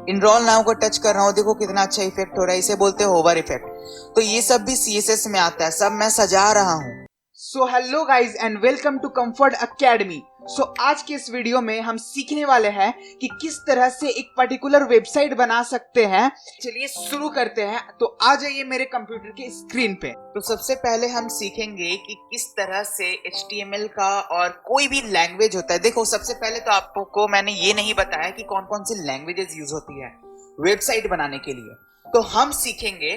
Enrol now को touch कर रहा हूँ, देखो कितना अच्छा इफेक्ट हो रहा है, इसे बोलते हैं होवर इफेक्ट। तो ये सब भी सीएसएस में आता है, सब मैं सजा रहा हूँ। So hello guys and welcome to comfort academy. So आज के इस वीडियो में हम सीखने वाले हैं कि किस तरह से एक पर्टिकुलर वेबसाइट बना सकते हैं। चलिए शुरू करते हैं। तो आ जाइए मेरे कंप्यूटर के स्क्रीन पे। तो सबसे पहले हम सीखेंगे कि किस तरह से HTML का और कोई भी लैंग्वेज होता है। देखो सबसे पहले तो आपको मैंने ये नहीं बताया कि कौन कौन सी लैंग्वेजेस यूज होती है वेबसाइट बनाने के लिए। तो हम सीखेंगे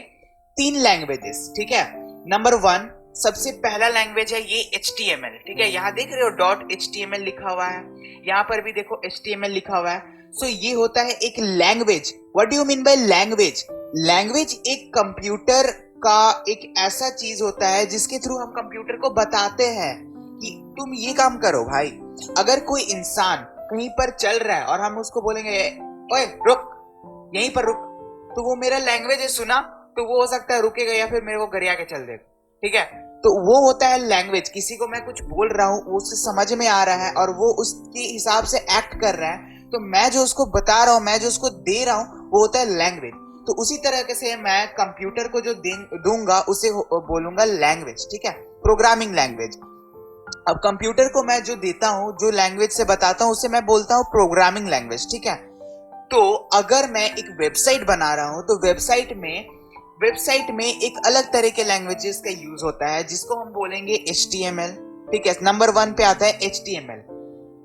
3 लैंग्वेजेस, ठीक है। नंबर 1 सबसे पहला लैंग्वेज है ये HTML, ठीक है। यहाँ देख रहे हो .html लिखा हुआ है, यहाँ पर भी देखो HTML लिखा हुआ है। सो ये होता है एक language. What do you mean by language? Language एक कंप्यूटर का एक ऐसा चीज होता है जिसके थ्रू हम कंप्यूटर को बताते हैं कि तुम ये काम करो भाई। अगर कोई इंसान कहीं पर चल रहा है और हम उसको बोलेंगे ओए रुक, यहीं पर रुक, तो वो मेरा लैंग्वेज है सुना, तो वो हो सकता है रुकेगा या फिर मेरे को गरिया के चल देगा, ठीक है। तो वो होता है लैंग्वेज। किसी को मैं कुछ बोल रहा हूँ, वो उसे समझ में आ रहा है और वो उसके हिसाब से एक्ट कर रहा है, तो मैं जो उसको बता रहा हूँ, मैं जो उसको दे रहा हूँ, वो होता है लैंग्वेज। तो उसी तरह से मैं कंप्यूटर को जो दूंगा उसे बोलूंगा लैंग्वेज, ठीक है, प्रोग्रामिंग लैंग्वेज। अब कंप्यूटर को मैं जो देता हूँ, जो लैंग्वेज से बताता हूँ, उसे मैं बोलता हूँ प्रोग्रामिंग लैंग्वेज, ठीक है। तो अगर मैं एक वेबसाइट बना रहा हूं तो वेबसाइट में एक अलग तरह के लैंग्वेजेस का यूज होता है जिसको हम बोलेंगे HTML, ठीक है। नंबर 1 पे आता है HTML,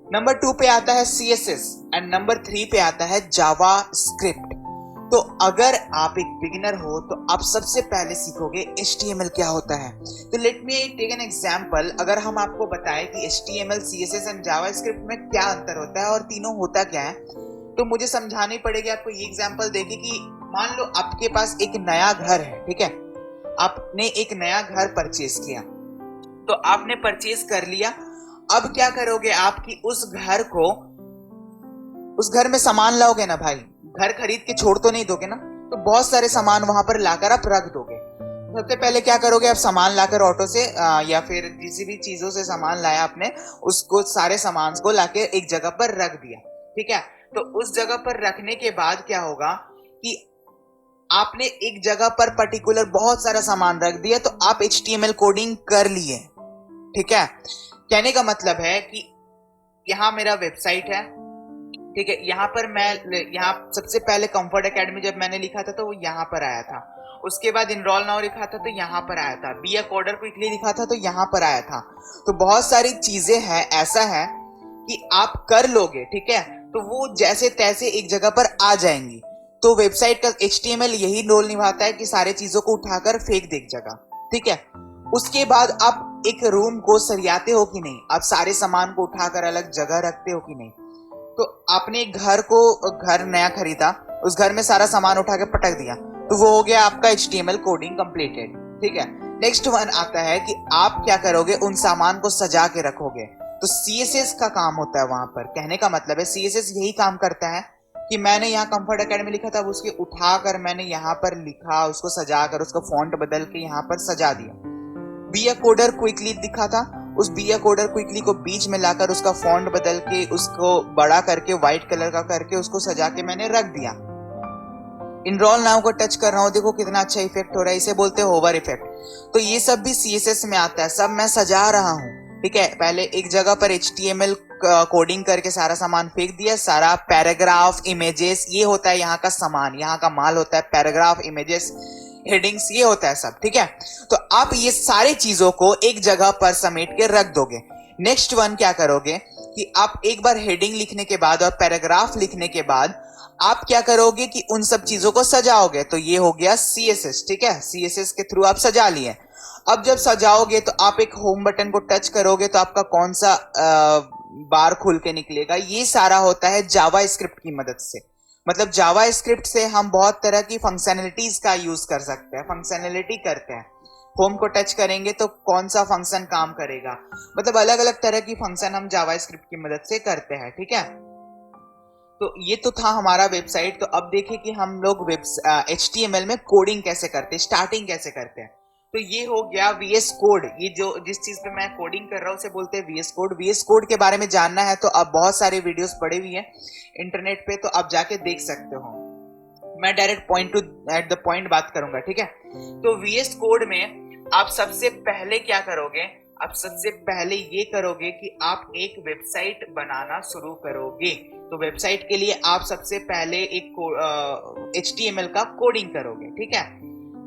नंबर 2 पे आता है CSS एंड नंबर 3 पे आता है जावास्क्रिप्ट। तो अगर आप एक बिगिनर हो तो आप सबसे पहले सीखोगे HTML क्या होता है। तो let me take an example. अगर हम आपको बताएं कि HTML, CSS एंड जावास्क्रिप्ट में क्या अंतर होता है और तीनों होता क्या है, तो मुझे समझानी पड़ेगी आपको ये एग्जांपल देके कि मान लो आपके पास एक नया घर है, ठीक है। आपने एक नया घर परचेज किया, तो आपने परचेज कर लिया। अब क्या करोगे, आपकी उस घर में सामान लाओगे ना भाई, घर खरीद के छोड़ तो नहीं दोगे ना, तो बहुत सारे सामान वहां पर लाकर आप रख दोगे। सबसे पहले क्या करोगे, आप सामान लाकर ऑटो से या फिर किसी भी चीजों से सामान लाया आपने, उसको सारे सामान को लाके एक जगह पर रख दिया, ठीक है। तो उस जगह पर रखने के बाद क्या होगा कि आपने एक जगह पर पर्टिकुलर बहुत सारा सामान रख दिया, तो आप HTML कोडिंग कर लिए, ठीक है। कहने का मतलब है कि यहाँ मेरा वेबसाइट है, ठीक है। यहाँ सबसे पहले कंफर्ट एकेडमी जब मैंने लिखा था तो वो यहाँ पर आया था। उसके बाद इनरोल नाउ लिखा था तो यहाँ पर आया था। बी अ कोडर क्विकली लिखा था तो यहाँ पर आया था। तो बहुत सारी चीजें हैं, ऐसा है कि आप कर लोगे, ठीक है, तो वो जैसे तैसे एक जगह पर आ जाएंगी। तो वेबसाइट का HTML यही रोल निभाता है कि सारे चीजों को उठाकर फेंक दे एक जगह, ठीक है। उसके बाद आप एक रूम को सरियाते हो कि नहीं, आप सारे सामान को उठाकर अलग जगह रखते हो कि नहीं। तो आपने घर नया खरीदा, उस घर में सारा सामान उठा के पटक दिया, तो वो हो गया आपका HTML कोडिंग कंप्लीटेड, ठीक है। नेक्स्ट वन आता है कि आप क्या करोगे, उन सामान को सजा के रखोगे। तो CSS का काम होता है वहां पर। कहने का मतलब है CSS यही काम करता है कि मैंने यहाँ कंफर्ट एकेडमी लिखा था, उसके उठाकर मैंने यहाँ पर लिखा, उसको सजाकर, उसका फॉन्ट बदल के यहाँ पर सजा दिया। बी अ कोडर क्विकली दिखा था, उस बी अ कोडर क्विकली को बीच में लाकर उसका फॉन्ट बदल के, उसको बड़ा करके, व्हाइट कलर का करके, उसको सजा के मैंने रख दिया। इनरोल नाउ को टच कर रहा हूँ, देखो कितना अच्छा इफेक्ट हो रहा है, इसे बोलते हैं होवर इफेक्ट। तो ये सब भी CSS में आता है, सब मैं सजा रहा हूँ, ठीक है। पहले एक जगह पर HTML कोडिंग करके सारा सामान फेंक दिया, सारा पैराग्राफ, इमेजेस, ये होता है यहाँ का सामान, यहाँ का माल होता है पैराग्राफ, इमेजेस, हेडिंग्स, ये होता है सब, ठीक है। तो आप ये सारी चीजों को एक जगह पर समेट के रख दोगे। नेक्स्ट वन क्या करोगे कि आप एक बार हेडिंग लिखने के बाद और पैराग्राफ लिखने के बाद आप क्या करोगे कि उन सब चीजों को सजाओगे। तो ये हो गया CSS, ठीक है। CSS के थ्रू आप सजा लिए। अब जब सजाओगे तो आप एक होम बटन को टच करोगे तो आपका कौन सा बार खुल के निकलेगा, ये सारा होता है जावा स्क्रिप्ट की मदद से। मतलब जावा स्क्रिप्ट से हम बहुत तरह की फंक्शनलिटीज का यूज कर सकते हैं, फंक्शनलिटी करते हैं। होम को टच करेंगे तो कौन सा फंक्शन काम करेगा, मतलब अलग अलग तरह की फंक्शन हम जावा स्क्रिप्ट की मदद से करते हैं, ठीक है। तो ये तो था हमारा वेबसाइट। तो अब देखें कि हम लोग HTML में कोडिंग कैसे करते हैं, स्टार्टिंग कैसे करते हैं। तो ये हो गया VS कोड। ये जो जिस चीज पे मैं कोडिंग कर रहा हूँ उसे बोलते हैं VS कोड। VS कोड के बारे में जानना है तो अब बहुत सारे वीडियोस पड़े हुए हैं इंटरनेट पे, तो आप जाके देख सकते हो। मैं direct point two at the point बात करूंगा, ठीक है। तो VS कोड में आप सबसे पहले क्या करोगे, आप सबसे पहले ये करोगे कि आप एक वेबसाइट बनाना शुरू करोगे। तो वेबसाइट के लिए आप सबसे पहले एक HTML का कोडिंग करोगे, ठीक है।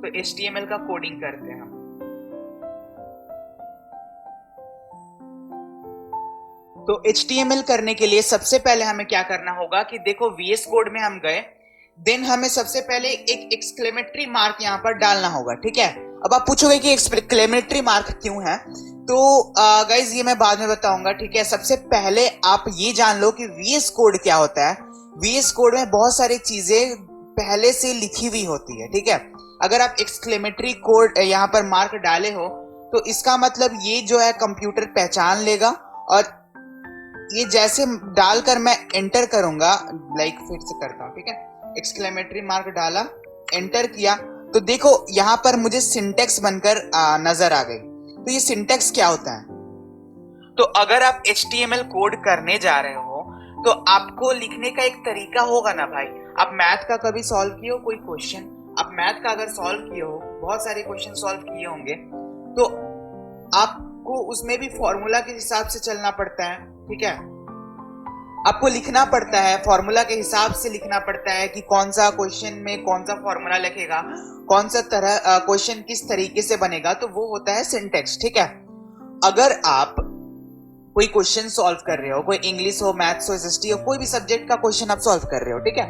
तो HTML का कोडिंग करते हैं हम। तो HTML करने के लिए सबसे पहले हमें क्या करना होगा कि देखो VS कोड में हम गए, देन हमें सबसे पहले एक एक्सक्लेमेटरी मार्क यहाँ पर डालना होगा, ठीक है। अब आप पूछोगे कि एक्सक्लेमेटरी मार्क क्यों है, तो गाइज ये मैं बाद में बताऊंगा, ठीक है। सबसे पहले आप ये जान लो कि VS कोड क्या होता है। VS कोड में बहुत सारी चीजें पहले से लिखी हुई होती है, ठीक है। अगर आप एक्सक्लेमेटरी कोड यहाँ पर मार्क डाले हो तो इसका मतलब ये जो है कंप्यूटर पहचान लेगा, और ये जैसे डालकर मैं एंटर करूंगा, लाइक फिर से करता हूं, ठीक है। एक्सक्लेमेटरी मार्क डाला, एंटर किया, तो देखो यहां पर मुझे सिंटेक्स बनकर नजर आ गई। तो ये सिंटेक्स क्या होता है, तो अगर आप HTML कोड करने जा रहे हो तो आपको लिखने का एक तरीका होगा ना भाई। आप मैथ का कभी सॉल्व किए हो कोई क्वेश्चन, आप मैथ का अगर सॉल्व किए हो, बहुत सारे क्वेश्चन सॉल्व किए होंगे, तो आपको उसमें भी फॉर्मूला के हिसाब से चलना पड़ता है, ठीक है। आपको लिखना पड़ता है, फॉर्मूला के हिसाब से लिखना पड़ता है कि कौन सा क्वेश्चन में कौन सा फॉर्मूला लिखेगा, कौन सा तरह क्वेश्चन किस तरीके से बनेगा, तो वो होता है सिंटेक्स, ठीक है। अगर आप कोई क्वेश्चन सॉल्व कर रहे हो, कोई इंग्लिश हो, मैथ्स हो, SST हो, कोई भी सब्जेक्ट का क्वेश्चन आप सॉल्व कर रहे हो, ठीक है,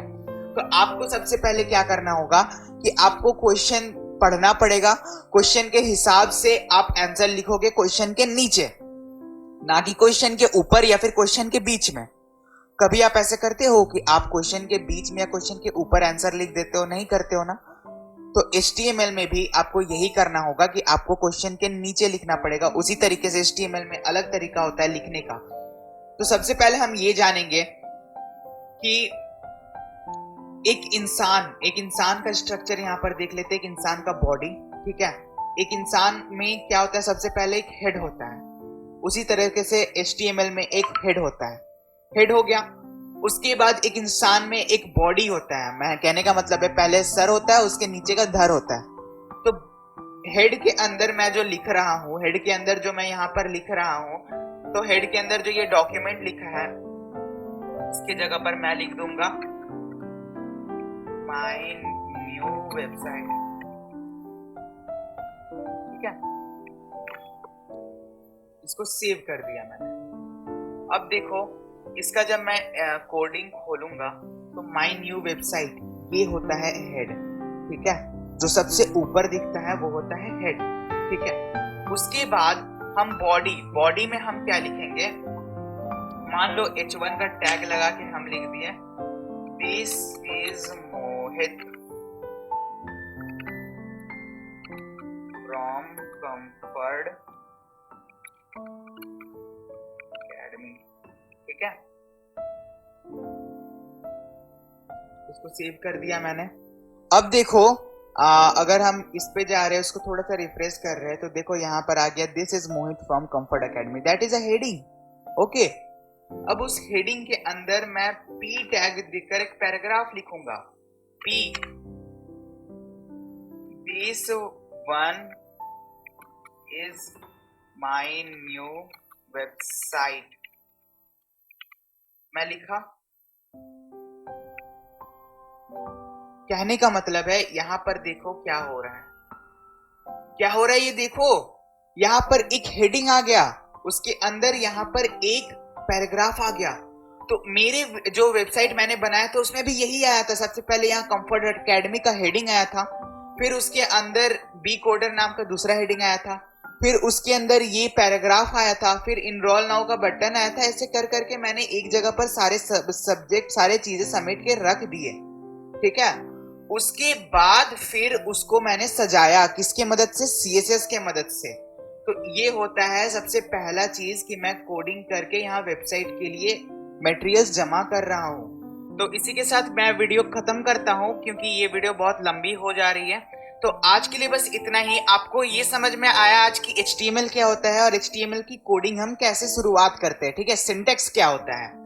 तो आपको सबसे पहले क्या करना होगा कि आपको क्वेश्चन पढ़ना पड़ेगा, क्वेश्चन के हिसाब से आप आंसर लिखोगे क्वेश्चन के नीचे, ना कि क्वेश्चन के ऊपर या फिर क्वेश्चन के बीच में। कभी आप ऐसे करते हो कि आप क्वेश्चन के बीच में या क्वेश्चन के ऊपर आंसर लिख देते हो? नहीं करते हो ना। तो HTML में भी आपको यही करना होगा कि आपको क्वेश्चन के नीचे लिखना पड़ेगा। उसी तरीके से HTML में अलग तरीका होता है लिखने का। तो सबसे पहले हम ये जानेंगे कि एक इंसान का स्ट्रक्चर यहाँ पर देख लेते हैं। एक इंसान का बॉडी, ठीक है। एक इंसान में क्या होता है, सबसे पहले एक हेड होता है, उसी तरीके से HTML में एक हेड होता है। हेड हो गया, उसके बाद एक इंसान में एक बॉडी होता है। मैं कहने का मतलब है पहले सर होता है, उसके नीचे का धड़ होता है। तो हेड के अंदर मैं जो लिख रहा हूँ, हेड के अंदर जो मैं यहाँ पर लिख रहा हूँ, तो हेड के अंदर जो ये डॉक्यूमेंट लिखा है, इसकी जगह पर मैं लिख दूंगा माय न्यू वेबसाइट, ठीक है। इसको सेव कर दिया मैंने। अब देखो, इसका जब मैं कोडिंग खोलूंगा तो माय न्यू वेबसाइट, ये होता है हेड, ठीक है। जो सबसे ऊपर दिखता है वो होता है हेड, ठीक है। उसके बाद हम बॉडी में हम क्या लिखेंगे, मान लो H1 का टैग लगा के हम लिख दिए this is Mohit from comfort academy, ठीक है। इसको सेव कर दिया मैंने। अब देखो, अगर हम इस पे जा रहे हैं, उसको थोड़ा सा रिफ्रेश कर रहे हैं, तो देखो यहाँ पर आ गया this is Mohit from comfort academy, that is a heading, okay. अब उस हेडिंग के अंदर मैं P टैग देकर एक पैराग्राफ लिखूंगा, P, this one is my new website, मैं लिखा। कहने का मतलब है यहाँ पर देखो क्या हो रहा है, क्या हो रहा है, ये देखो यहाँ पर एक हेडिंग आ गया, उसके अंदर यहाँ पर एक पैराग्राफ आ गया। तो मेरे जो वेबसाइट मैंने बनाया था उसमें भी यही आया था। सबसे पहले यहाँ कंफर्ट अकेडमी का हेडिंग आया था, फिर उसके अंदर बी कोडर नाम का दूसरा हेडिंग आया था, फिर उसके अंदर ये पैराग्राफ आया था, फिर इनरोल नाउ का बटन आया था। ऐसे कर करके मैंने एक जगह पर सारे सब्जेक्ट, सारे चीजें समेट के रख दिए, ठीक है। उसके बाद फिर उसको मैंने सजाया, किसके मदद से, CSS के मदद से। तो ये होता है सबसे पहला चीज कि मैं कोडिंग करके यहाँ वेबसाइट के लिए मटेरियल्स जमा कर रहा हूँ। तो इसी के साथ मैं वीडियो खत्म करता हूँ, क्योंकि ये वीडियो बहुत लंबी हो जा रही है। तो आज के लिए बस इतना ही। आपको ये समझ में आया आज की HTML क्या होता है और HTML की कोडिंग हम कैसे शुरुआत करते हैं, ठीक है। सिंटेक्स क्या होता है।